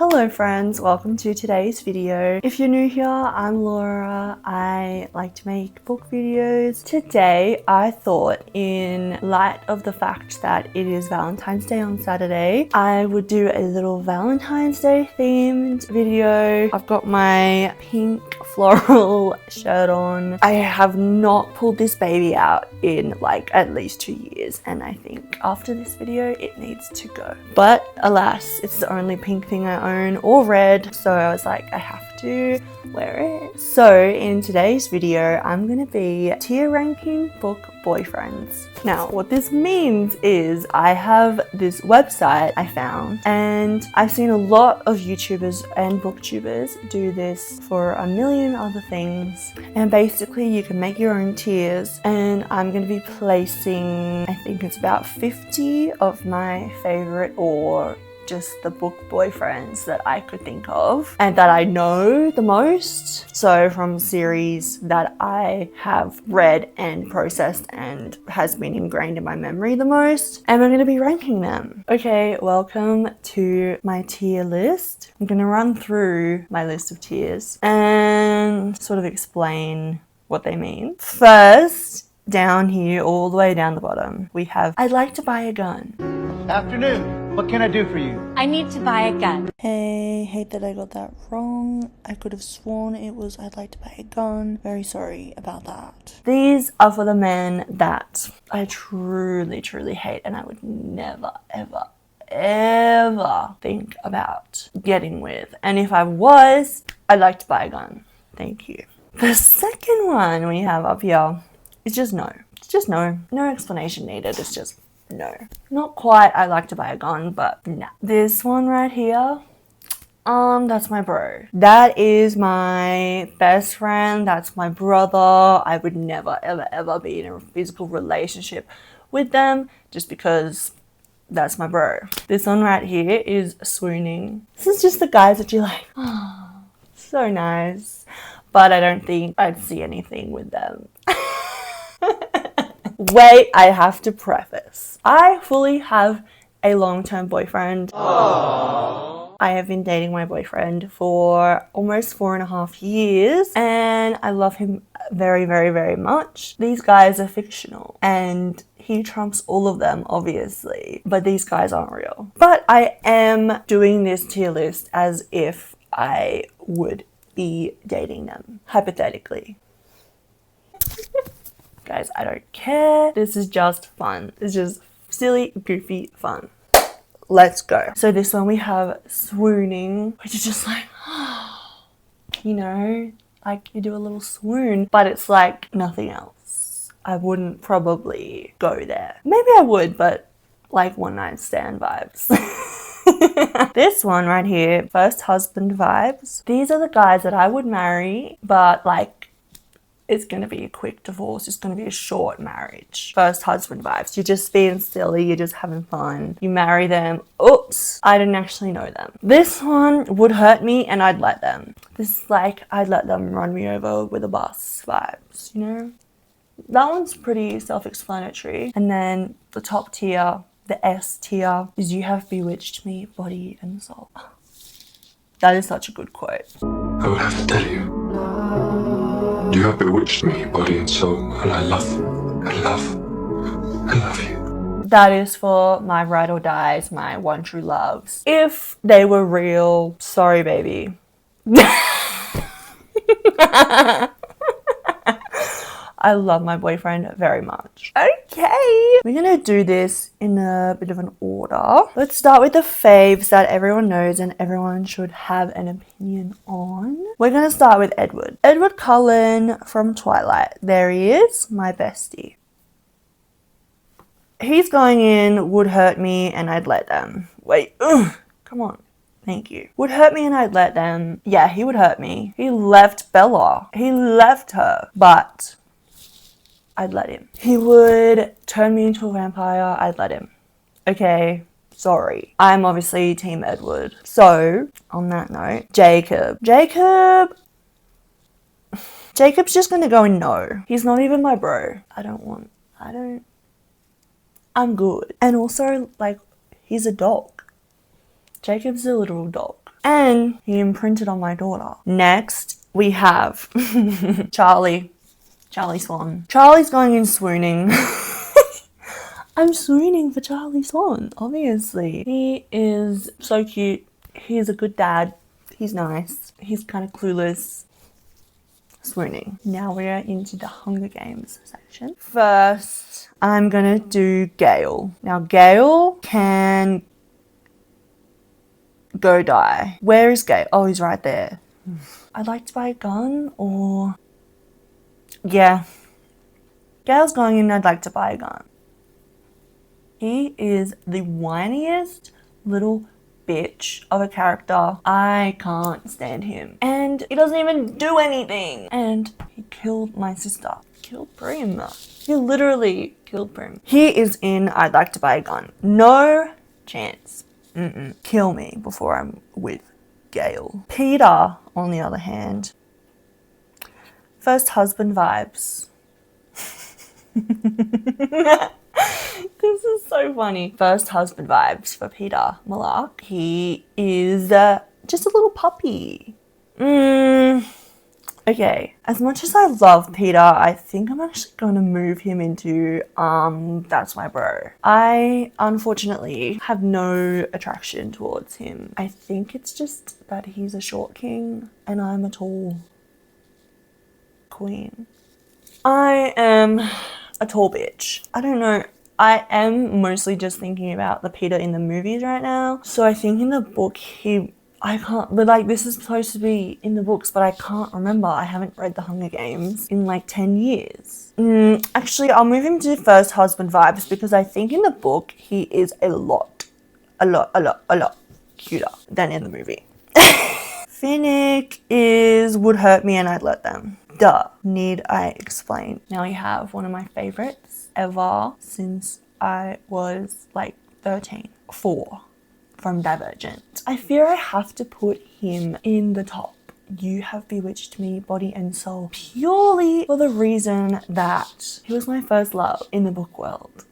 Hello friends, welcome to today's video. If you're new here, I'm Laura. I like to make book videos. Today I thought, in light of the fact that it is Valentine's Day on Saturday, I would do a little Valentine's Day themed video. I've got my pink floral shirt on. I have not pulled this baby out in like at least 2 years, and I think after this video it needs to go. But alas, it's the only pink thing I own, or red, so I was like, I have to wear it. So in today's video I'm gonna be tier ranking book boyfriends. Now what this means is I have this website I found, and I've seen a lot of YouTubers and booktubers do this for a million other things, and basically you can make your own tiers, and I'm going to be placing, I think it's about 50 of my favorite, or just the book boyfriends that I could think of and that I know the most. So from series that I have read and processed and has been ingrained in my memory the most, and I'm going to be ranking them. Okay, welcome to my tier list. I'm going to run through my list of tiers and sort of explain what they mean. First, down here, all the way down the bottom, we have I'd like to buy a gun. Afternoon. What can I do for you? I need to buy a gun. Hey, hate that I got that wrong. I could have sworn it was I'd like to buy a gun. Very sorry about that. These are for the men that I truly, truly hate, and I would never, ever think about getting with. And if I was, I'd like to buy a gun. Thank you. The second one we have up here is just no. It's just no. No explanation needed. It's just no. Not quite I like to buy a gun, but nah. This one right here, that's my bro. That is my best friend. That's my brother. I would never, ever be in a physical relationship with them just because that's my bro. This one right here is swooning. This is just the guys that you're like, oh, so nice. But I don't think I'd see anything with them. Wait, I have to preface. I fully have a long-term boyfriend. Aww. I have been dating my boyfriend for almost 4.5 years, and I love him very, very much. These guys are fictional, and he trumps all of them, obviously, but these guys aren't real. But I am doing this tier list as if I would be dating them, hypothetically. Guys, I don't care. This is just fun. It's just silly, goofy fun. Let's go. So this one we have swooning, which is just like, you know, like you do a little swoon, but it's like nothing else. I wouldn't probably go there. Maybe I would, but like one night stand vibes. This one right here, first husband vibes. These are the guys that I would marry, but like, it's going to be a quick divorce. It's going to be a short marriage. First husband vibes. You're just being silly. You're just having fun. You marry them. Oops, I didn't actually know them. This one would hurt me and I'd let them. This is like, I'd let them run me over with a bus vibes, you know? That one's pretty self-explanatory. And then the top tier, the S tier, is you have bewitched me, body and soul. That is such a good quote. I would have to tell you. You have bewitched me, body and soul, and I love you. That is for my ride or dies, my one true loves. If they were real, sorry baby. I love my boyfriend very much. Okay, we're gonna do this in a bit of an order. Let's start with the faves that everyone knows and everyone should have an opinion on. We're gonna start with Edward. Edward Cullen from Twilight. There he is, my bestie. He's going in, would hurt me and I'd let them. Wait, come on. Thank you. Would hurt me and I'd let them. Yeah, he would hurt me. He left Bella. He left her, but I'd let him. He would turn me into a vampire. I'd let him. Okay, sorry. I'm obviously Team Edward. So, on that note, Jacob. Jacob's just gonna go in no. He's not even my bro. I'm good. And also, like, he's a dog. Jacob's a literal dog. And he imprinted on my daughter. Next, we have Charlie Swan. Charlie's going in swooning. I'm swooning for Charlie Swan, obviously. He is so cute. He's a good dad. He's nice. He's kind of clueless. Swooning. Now we're into the Hunger Games section. First, I'm gonna do Gale. Now, Gale can go die. Where is Gale? Oh, he's right there. I'd like to buy a gun, or... Yeah. Gale's going in, I'd like to buy a gun. He is the whiniest little bitch of a character. I can't stand him. And he doesn't even do anything. And he killed my sister. Killed Prim. He literally killed Prim. He is in I'd like to buy a gun. No chance. Kill me before I'm with Gale. Peter, on the other hand, first husband vibes. This is so funny. First husband vibes for Peter Malark. He is just a little puppy. Okay, as much as I love Peter, I think I'm actually going to move him into That's My Bro. I unfortunately have no attraction towards him. I think it's just that he's a short king and I'm a tall queen. I am a tall bitch. I don't know. I am mostly just thinking about the Peter in the movies right now. So I think in the book I can't, but like this is supposed to be in the books, but I can't remember. I haven't read The Hunger Games in like 10 years. Actually, I'll move him to first husband vibes because I think in the book he is a lot cuter than in the movie. Finnick would hurt me and I'd let them. Duh. Need I explain? Now we have one of my favorites ever since I was like 13. 4 from Divergent. I fear I have to put him in the top. You have bewitched me, body and soul, purely for the reason that he was my first love in the book world.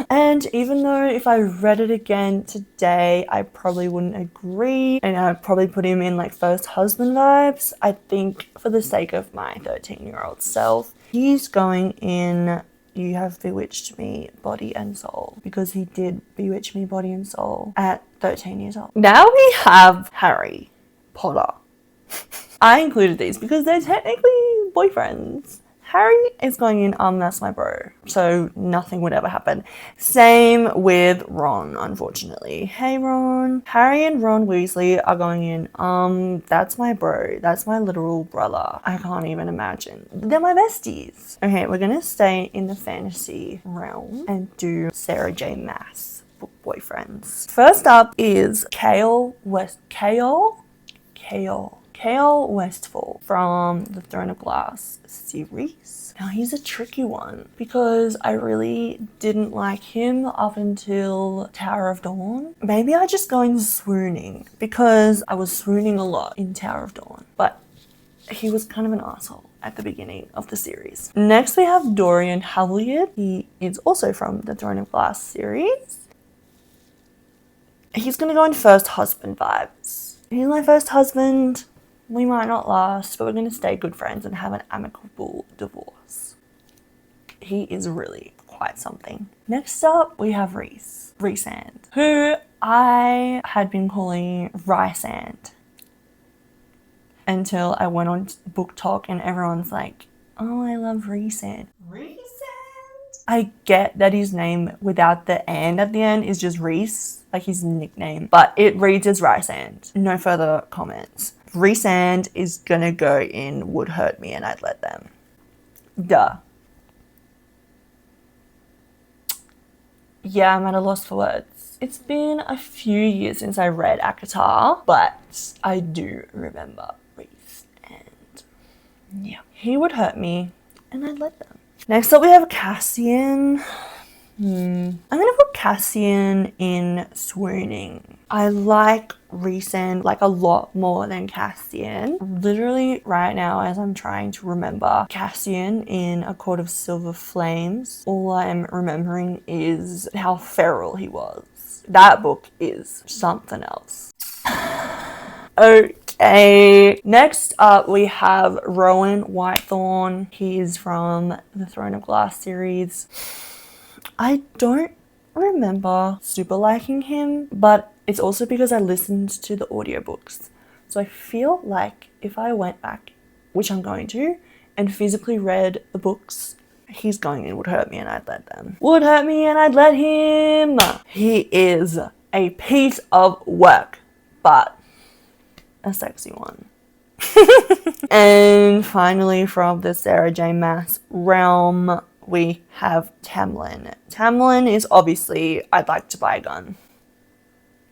And even though if I read it again today, I probably wouldn't agree and I'd probably put him in like first husband vibes, I think for the sake of my 13-year-old self, he's going in You Have Bewitched Me, Body and Soul, because he did bewitch me body and soul at 13 years old. Now we have Harry Potter. I included these because they're technically boyfriends. Harry is going in, That's My Bro, so nothing would ever happen. Same with Ron, unfortunately. Hey Ron. Harry and Ron Weasley are going in, That's my bro, that's my literal brother. I can't even imagine. They're my besties. Okay, we're gonna stay in the fantasy realm and do Sarah J. Maas book boyfriends. First up is Kale Westfall from the Throne of Glass series. Now he's a tricky one because I really didn't like him up until Tower of Dawn. Maybe I just go in swooning because I was swooning a lot in Tower of Dawn, but he was kind of an asshole at the beginning of the series. Next we have Dorian Halliard. He is also from the Throne of Glass series. He's gonna go in first husband vibes. He's my first husband. We might not last, but we're going to stay good friends and have an amicable divorce. He is really quite something. Next up, we have Rhysand, who I had been calling Rhysand until I went on Book Talk and everyone's like, oh, I love Rhysand. Rhysand? I get that his name without the and at the end is just Rhys, like his nickname, but it reads as Rhysand. No further comments. Rhysand is gonna go in Would Hurt Me and I'd Let Them. Duh. Yeah, I'm at a loss for words. It's been a few years since I read ACOTAR, but I do remember Rhysand. Yeah. He would hurt me and I'd let them. Next up we have Cassian. I'm gonna put Cassian in swooning. I like Rhysand like a lot more than Cassian. Literally right now as I'm trying to remember Cassian in A Court of Silver Flames, all I'm remembering is how feral he was. That book is something else. Okay, next up we have Rowan Whitethorn. He's from the Throne of Glass series. I don't remember super liking him, but it's also because I listened to the audiobooks. So I feel like if I went back, which I'm going to, and physically read the books, he's going and would hurt me and I'd let them. Would hurt me and I'd let him. He is a piece of work, but a sexy one. And finally, from the Sarah J. Maas realm, we have Tamlin. Tamlin is obviously, I'd like to buy a gun.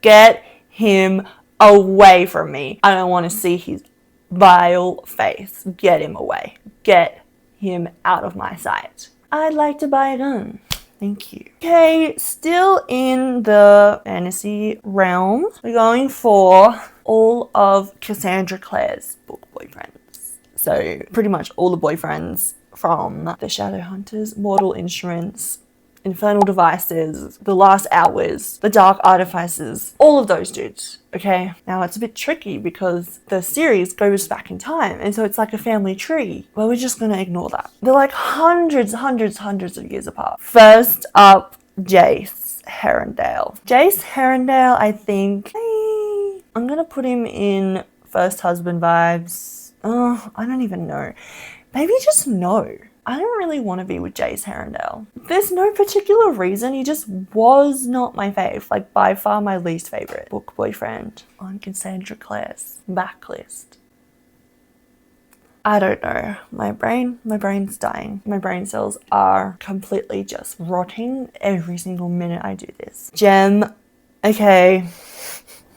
Get him away from me. I don't want to see his vile face. Get him away. Get him out of my sight. I'd like to buy a gun. Thank you. Okay, still in the fantasy realm, we're going for all of Cassandra Clare's book boyfriends. So pretty much all the boyfriends from the Shadowhunters, Mortal Instruments, Infernal Devices, The Last Hours, The Dark Artificers, all of those dudes, okay? Now it's a bit tricky because the series goes back in time, and so it's like a family tree, but we're just gonna ignore that. They're like hundreds of years apart. First up, Jace Herondale. Jace Herondale, I think, I'm gonna put him in first husband vibes. Oh, I don't even know. Maybe just no. I don't really want to be with Jace Herondale. There's no particular reason. He just was not my fave. Like, by far my least favorite book boyfriend on Cassandra Clare's backlist. I don't know. My brain's dying. My brain cells are completely just rotting every single minute I do this. Gem. Okay.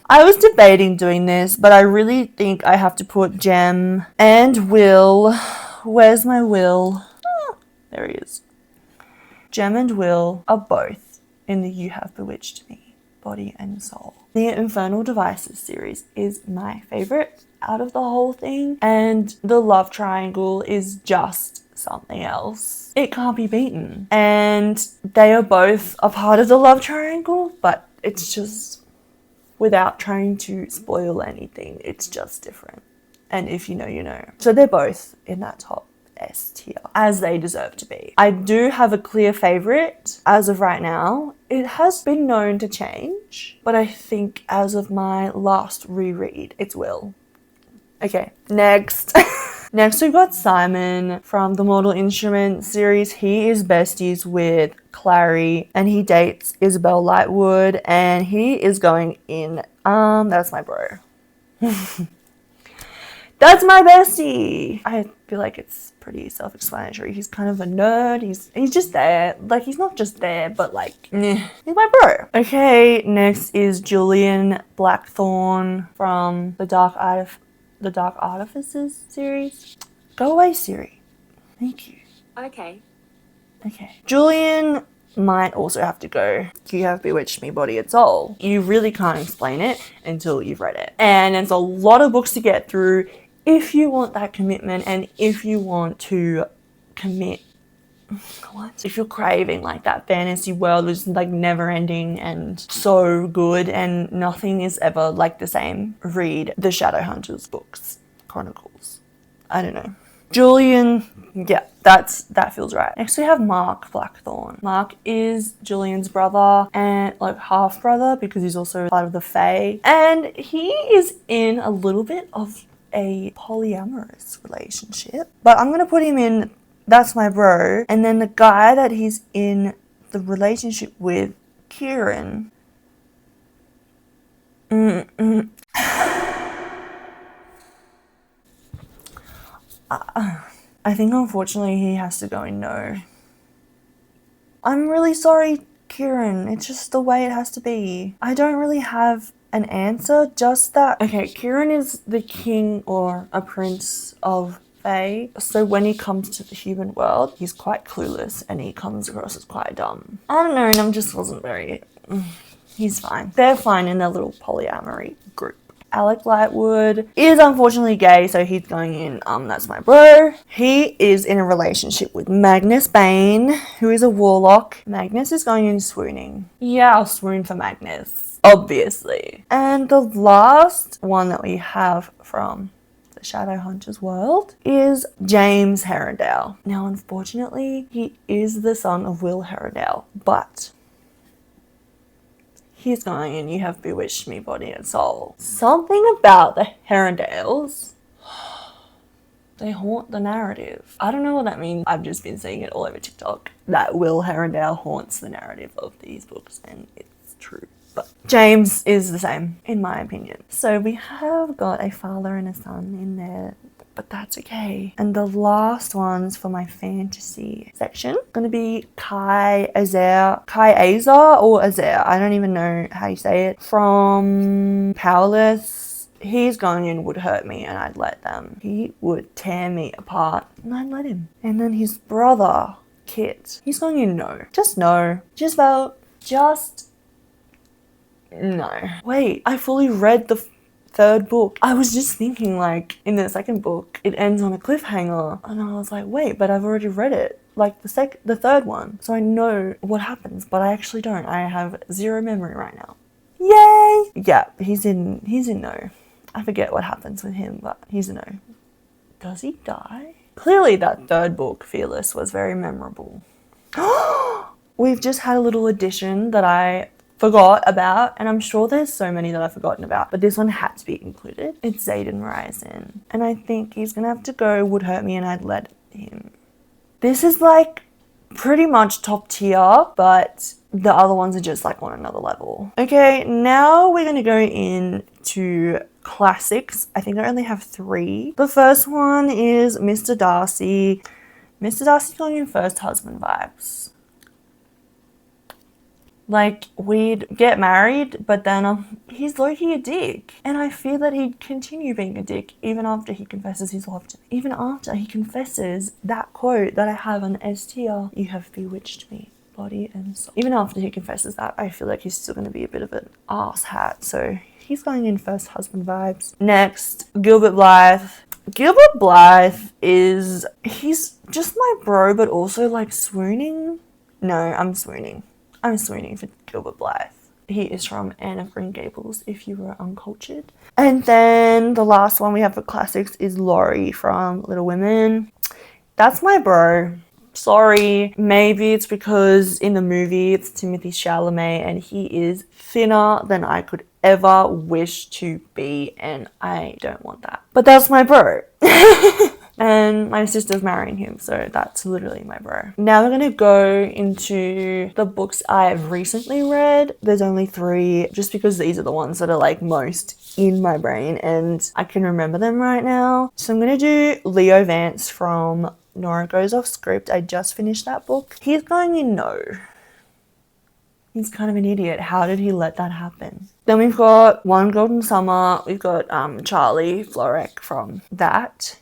I was debating doing this, but I really think I have to put Gem and Will. Where's my Will? Oh, there he is. Gem and Will are both in the You Have Bewitched Me, body and soul. The Infernal Devices series is my favorite out of the whole thing, and the love triangle is just something else. It can't be beaten. And they are both a part of the love triangle, but it's just, without trying to spoil anything, it's just different. And if you know, you know. So they're both in that top S tier, as they deserve to be. I do have a clear favorite as of right now. It has been known to change, but I think as of my last reread, it's Will. Okay, next. Next we've got Simon from the Mortal Instruments series. He is besties with Clary and he dates Isabel Lightwood and he is going in, that's my bro. That's my bestie. I feel like it's pretty self-explanatory. He's kind of a nerd. He's just there. Like, he's not just there, but like, he's my bro. Okay, next is Julian Blackthorn from the Dark Artificers series. Go away, Siri. Thank you. Okay. Julian might also have to go. You Have Bewitched Me, Body and Soul. You really can't explain it until you've read it. And it's a lot of books to get through if you want that commitment and if you want to commit. What? If you're craving like that fantasy world which is like never ending and so good and nothing is ever like the same, read the Shadowhunters books, Chronicles. I don't know. Julian, yeah, that feels right. Next we have Mark Blackthorn. Mark is Julian's brother and like half brother because he's also part of the Fae. And he is in a little bit of a polyamorous relationship. But I'm gonna put him in That's My Bro. And then the guy that he's in the relationship with, Kieran. I think unfortunately he has to go in no. I'm really sorry, Kieran. It's just the way it has to be. I don't really have an answer, just that, okay, Kieran is the king or a prince of Fae. So when he comes to the human world, he's quite clueless and he comes across as quite dumb. I don't know, and I just wasn't very, he's fine. They're fine in their little polyamory group. Alec Lightwood is unfortunately gay, so he's going in, that's my bro. He is in a relationship with Magnus Bane, who is a warlock. Magnus is going in swooning. Yeah, I'll swoon for Magnus, obviously. And the last one that we have from the Shadowhunters world is James Herondale. Now, unfortunately, he is the son of Will Herondale, but he's going in You Have Bewitched Me, Body and Soul. Something about the Herondales, they haunt the narrative. I don't know what that means. I've just been seeing it all over TikTok that Will Herondale haunts the narrative of these books, and it's true. But James is the same, in my opinion. So we have got a father and a son in there, but that's okay. And the last ones for my fantasy section going to be Kai Azar or Azar. I don't even know how you say it. From Powerless. He's going in Would Hurt Me and I'd let them. He would tear me apart and I'd let him. And then his brother, Kit, he's going in No. Just no. Just vote. Just no. Wait, I fully read the third book. I was just thinking, like, in the second book, it ends on a cliffhanger. And I was like, wait, but I've already read it. Like, the third one. So I know what happens, but I actually don't. I have zero memory right now. Yay! Yeah, he's in No. I forget what happens with him, but he's a No. Does he die? Clearly that third book, Fearless, was very memorable. We've just had a little addition that I forgot about, and I'm sure there's so many that I've forgotten about, but this one had to be included. It's Xaden Ryzen, and I think he's gonna have to go Would Hurt Me and I'd let him. This is like pretty much top tier, but the other ones are just like on another level. Okay, now we're gonna go into classics. I think I only have 3. The first one is Mr. Darcy. Mr. Darcy's going in first husband vibes. Like, we'd get married, but then he's low-key a dick. And I fear that he'd continue being a dick even after he confesses his love to me. Even after he confesses that quote that I have on S tier, You have bewitched me, body and soul. Even after he confesses that, I feel like he's still going to be a bit of an ass hat. So he's going in first husband vibes. Next, Gilbert Blythe. Gilbert Blythe he's just my bro, but also like swooning. No, I'm swooning. I'm swooning for Gilbert Blythe. He is from Anne of Green Gables, if you were uncultured. And then the last one we have for classics is Laurie from Little Women. That's my bro. Sorry. Maybe it's because in the movie it's Timothée Chalamet and he is thinner than I could ever wish to be, and I don't want that. But that's my bro. And my sister's marrying him, so that's literally my bro. Now we're gonna go into the books I've recently read. There's only 3, just because these are the ones that are like most in my brain and I can remember them right now. So I'm gonna do Leo Vance from Nora Goes Off Script. I just finished that book. He's going in No. He's kind of an idiot. How did he let that happen? Then we've got One Golden Summer. We've got Charlie Florek from that.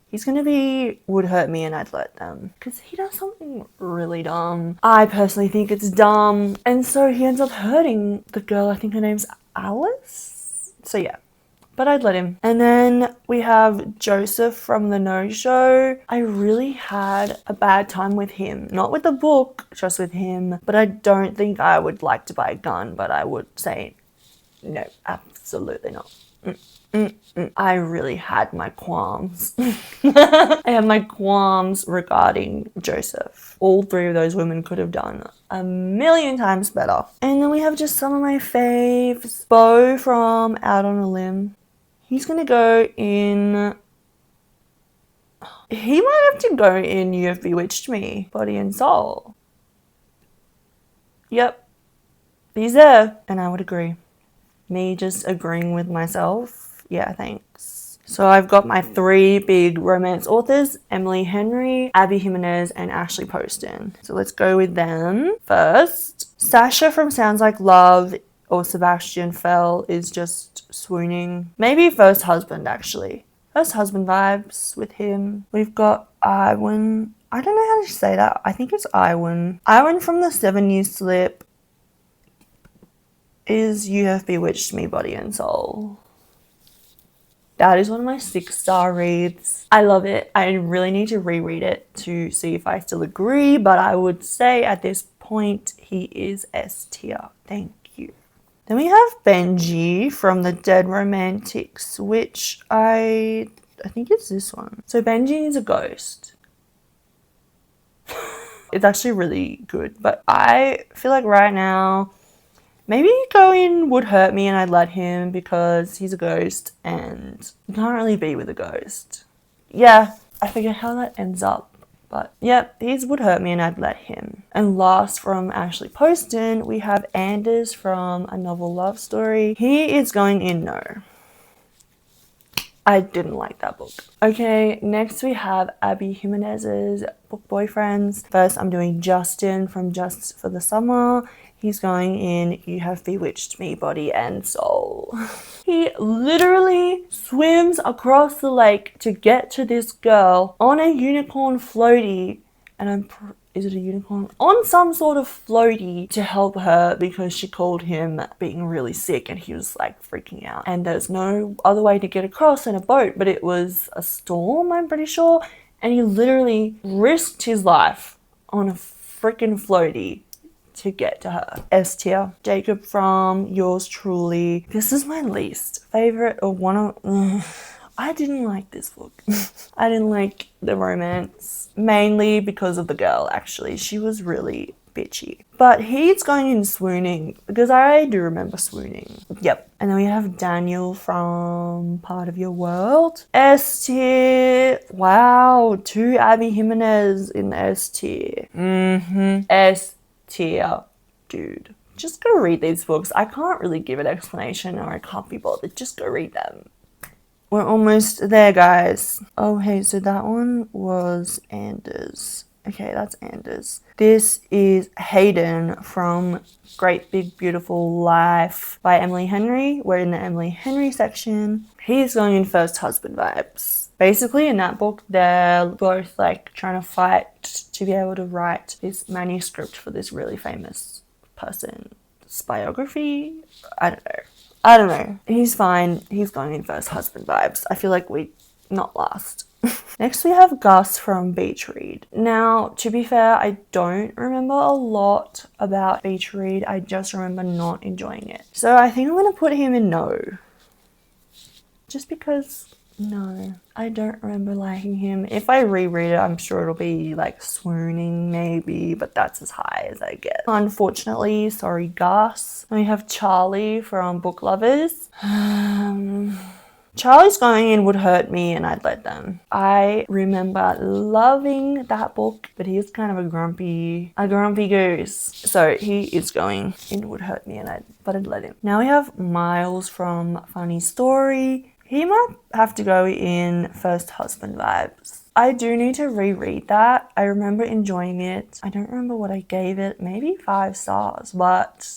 He's going to be Would Hurt Me and I'd let them. Because he does something really dumb. I personally think it's dumb. And so he ends up hurting the girl. I think her name's Alice. So yeah. But I'd let him. And then we have Joseph from The No Show. I really had a bad time with him. Not with the book, just with him. But I don't think I would like to buy a gun. But I would say no, absolutely not. I really had my qualms. I had my qualms regarding Joseph. All 3 of those women could have done a million times better. And then we have just some of my faves. Bo from Out on a Limb. He's gonna go in... He might have to go in You Have Bewitched Me, Body and Soul. Yep. He's there. And I would agree. Me just agreeing with myself. Yeah, thanks. So I've got my 3 big romance authors, Emily Henry, Abby Jimenez, and Ashley Poston. So let's go with them first. Sasha from Sounds Like Love or Sebastian Fell is just swooning. Maybe first husband, actually. First husband vibes with him. We've got Iwan. I don't know how to say that. I think it's Iwan. Iwan from the 7 Year Slip is You Have Bewitched Me, Body and Soul. That is one of my 6-star reads. I love it. I really need to reread it to see if I still agree, but I would say at this point he is S tier. Thank you. Then we have Benji from the Dead Romantics, which I think it's this one. So Benji is a ghost. It's actually really good, but I feel like right now maybe going would hurt me and I'd let him because he's a ghost and you can't really be with a ghost. Yeah, I forget how that ends up. But yeah, these would hurt me and I'd let him. And last from Ashley Poston, we have Anders from A Novel Love Story. He is going in no. I didn't like that book. Okay, next we have Abby Jimenez's book Boyfriends. First, I'm doing Justin from Just for the Summer. He's going in You Have Bewitched Me, Body and Soul. He literally swims across the lake to get to this girl on a unicorn floaty, and is it a unicorn? On some sort of floaty to help her because she called him being really sick and he was like freaking out. And there's no other way to get across in a boat, but it was a storm, I'm pretty sure. And he literally risked his life on a freaking floaty to get to her. S tier. Jacob from Yours Truly. This is my least favorite or one of... I didn't like this book. I didn't like the romance, mainly because of the girl, actually. She was really bitchy. But he's going in swooning, because I do remember swooning. Yep. And then we have Daniel from Part of Your World. S tier. Wow, 2 Abby Jimenez in S tier. S tier, dude. Just go read these books. I can't really give an explanation or I can't be bothered. Just go read them. We're almost there, guys. Oh, hey, so that one was Anders. Okay, that's Anders. This is Hayden from Great Big Beautiful Life by Emily Henry. We're in the Emily Henry section. He's going in first husband vibes. Basically, in that book, they're both like trying to fight to be able to write this manuscript for this really famous person's biography. I don't know. He's fine. He's going in first husband vibes. I feel like we not last. Next we have Gus from Beach Read. Now, to be fair, I don't remember a lot about Beach Read. I just remember not enjoying it. So I think I'm going to put him in no. Just because, no. I don't remember liking him. If I reread it, I'm sure it'll be like swooning maybe, but that's as high as I get. Unfortunately, sorry Gus. Then we have Charlie from Book Lovers. Charlie's Going In would hurt me and I'd let them. I remember loving that book, but he was kind of a grumpy goose. So he is going in would hurt me and I'd let him. Now we have Miles from Funny Story. He might have to go in first husband vibes. I do need to reread that. I remember enjoying it. I don't remember what I gave it. Maybe 5 stars, but...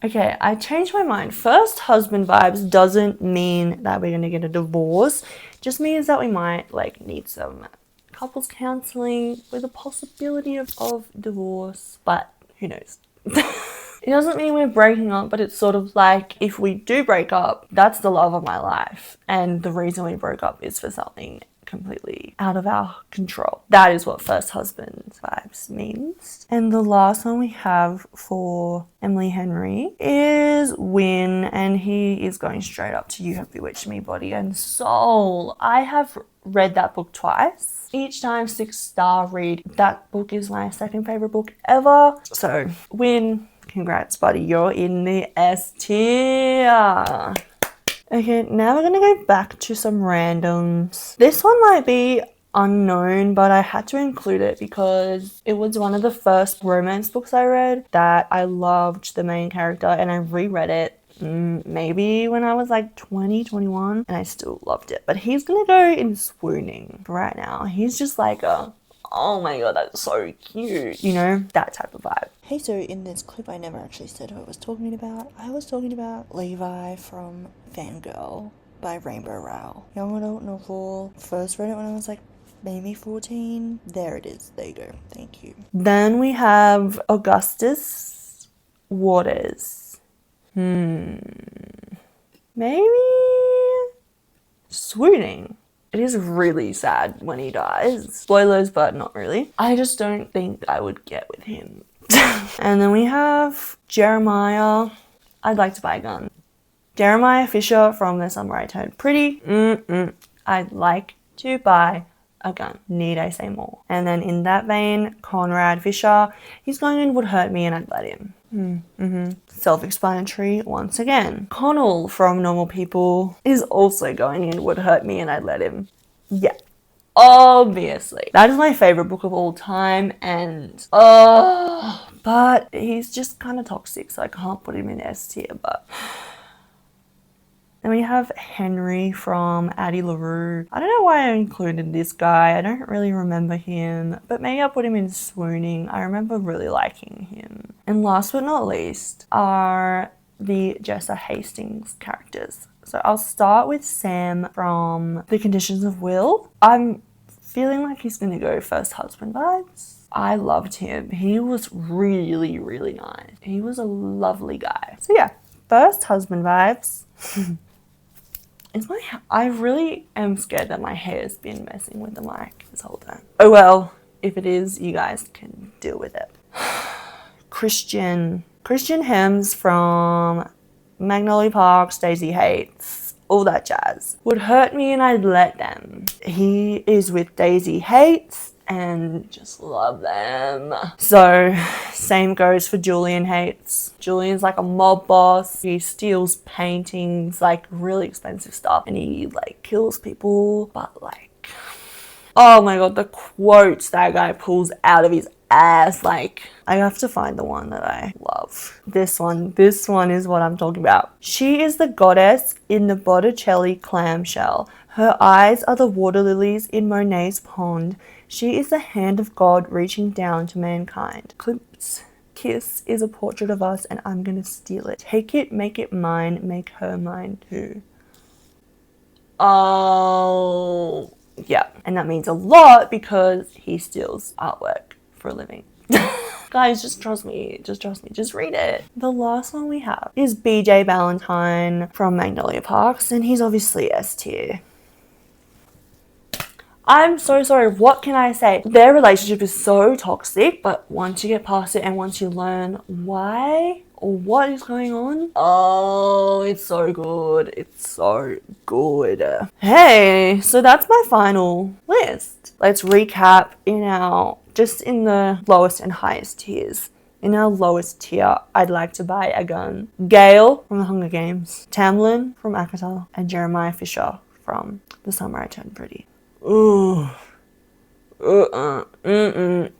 Okay, I changed my mind. First husband vibes doesn't mean that we're gonna get a divorce. Just means that we might like need some couples counseling with a possibility of divorce, but who knows. It doesn't mean we're breaking up, but it's sort of like if we do break up, that's the love of my life. And the reason we broke up is for something completely out of our control. That is what first husband vibes means. And the last one we have for Emily Henry is Win, and he is going straight up to You Have Bewitched Me, Body and Soul. I have read that book twice. Each time 6-star read. That book is my second favorite book ever. So Win, congrats buddy, you're in the S tier. Okay, now we're gonna go back to some randoms. This one might be unknown, but I had to include it because it was one of the first romance books I read that I loved the main character, and I reread it maybe when I was like 20, 21, and I still loved it. But he's gonna go in swooning right now. He's just like oh my god, that's so cute, you know, that type of vibe. Hey, so in this clip I never actually said who I was talking about. I was talking about Levi from Fangirl by Rainbow Rowell. Young adult novel. First read it when I was like maybe 14. There it is. There you go. Thank you. Then we have Augustus Waters. maybe swooning. It is really sad when he dies. Spoilers, but not really. I just don't think I would get with him. And then we have Jeremiah. I'd like to buy a gun. Jeremiah Fisher from The Summer I Turned Pretty. I'd like to buy a gun. Need I say more? And then in that vein, Conrad Fisher. He's going in would hurt me and I'd let him. Self-explanatory once again. Connell from Normal People is also going in would hurt me and I'd let him. Yeah. Obviously. That is my favorite book of all time, and but he's just kind of toxic, so I can't put him in S tier. But then we have Henry from Addie LaRue. I don't know why I included this guy. I don't really remember him, but maybe I'll put him in Swooning. I remember really liking him. And last but not least are the Jessa Hastings characters. So I'll start with Sam from The Conditions of Will. I'm feeling like he's going to go first husband vibes. I loved him. He was really, really nice. He was a lovely guy. So yeah, first husband vibes. I really am scared that my hair's been messing with the mic this whole time. Oh well, if it is, you guys can deal with it. Christian Hems from Magnolia Park, Daisy Hates, all that jazz. Would hurt me and I'd let them. He is with Daisy Hates and just love them. So same goes for Julian Hates. Julian's like a mob boss. He steals paintings, like really expensive stuff, and he like kills people, but like, oh my god, the quotes that guy pulls out of his ass, like, I have to find the one that I love. This one is what I'm talking about. She is the goddess in the Botticelli clamshell. Her eyes are the water lilies in Monet's pond. She is the hand of God reaching down to mankind. Clip's kiss is a portrait of us and I'm gonna steal it. Take it, make it mine, make her mine too. Oh, yeah. And that means a lot because he steals artwork for a living. Guys, just trust me. Just read it. The last one we have is BJ Valentine from Magnolia Parks, and he's obviously S tier. I'm so sorry, what can I say? Their relationship is so toxic, but once you get past it and once you learn why or what is going on, oh, it's so good. It's so good. Hey, so that's my final list. Let's recap in the lowest and highest tiers. In our lowest tier, I'd like to buy a gun. Gale from The Hunger Games, Tamlin from Akatar, and Jeremiah Fisher from The Summer I Turned Pretty. Ooh.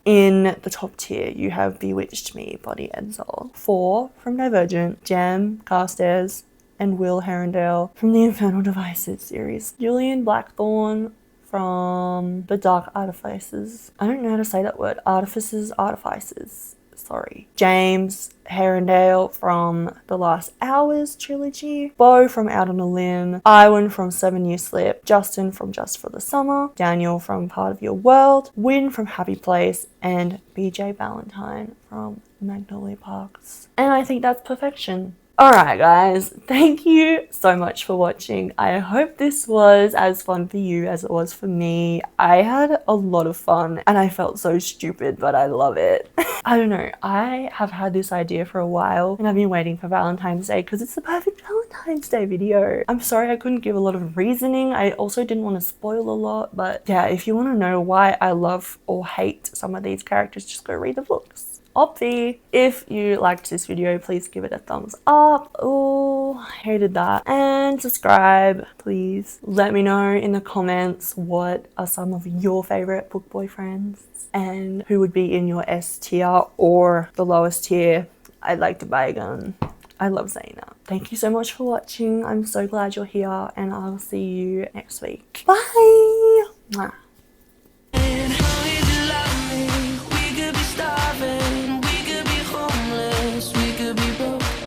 In the top tier, you have Bewitched Me, Body and Soul. 4 from Divergent, Jem Carstairs, and Will Herondale from the Infernal Devices series. Julian Blackthorne from The Dark Artifices. I don't know how to say that word. Artifices. Sorry. James Herondale from The Last Hours trilogy. Bo from Out on a Limb. Iwan from 7 Year Slip. Justin from Just for the Summer. Daniel from Part of Your World. Win from Happy Place. And BJ Valentine from Magnolia Parks. And I think that's perfection. Alright guys, thank you so much for watching. I hope this was as fun for you as it was for me. I had a lot of fun and I felt so stupid, but I love it. I don't know, I have had this idea for a while and I've been waiting for Valentine's Day because it's the perfect Valentine's Day video. I'm sorry I couldn't give a lot of reasoning. I also didn't want to spoil a lot, but yeah, if you want to know why I love or hate some of these characters, just go read the books. Obvi. If you liked this video, please give it a thumbs up. Oh, I hated that. And subscribe, please. Let me know in the comments what are some of your favorite book boyfriends and who would be in your S tier or the lowest tier. I'd like to buy a gun. I love saying that. Thank you so much for watching. I'm so glad you're here and I'll see you next week. Bye! Mwah.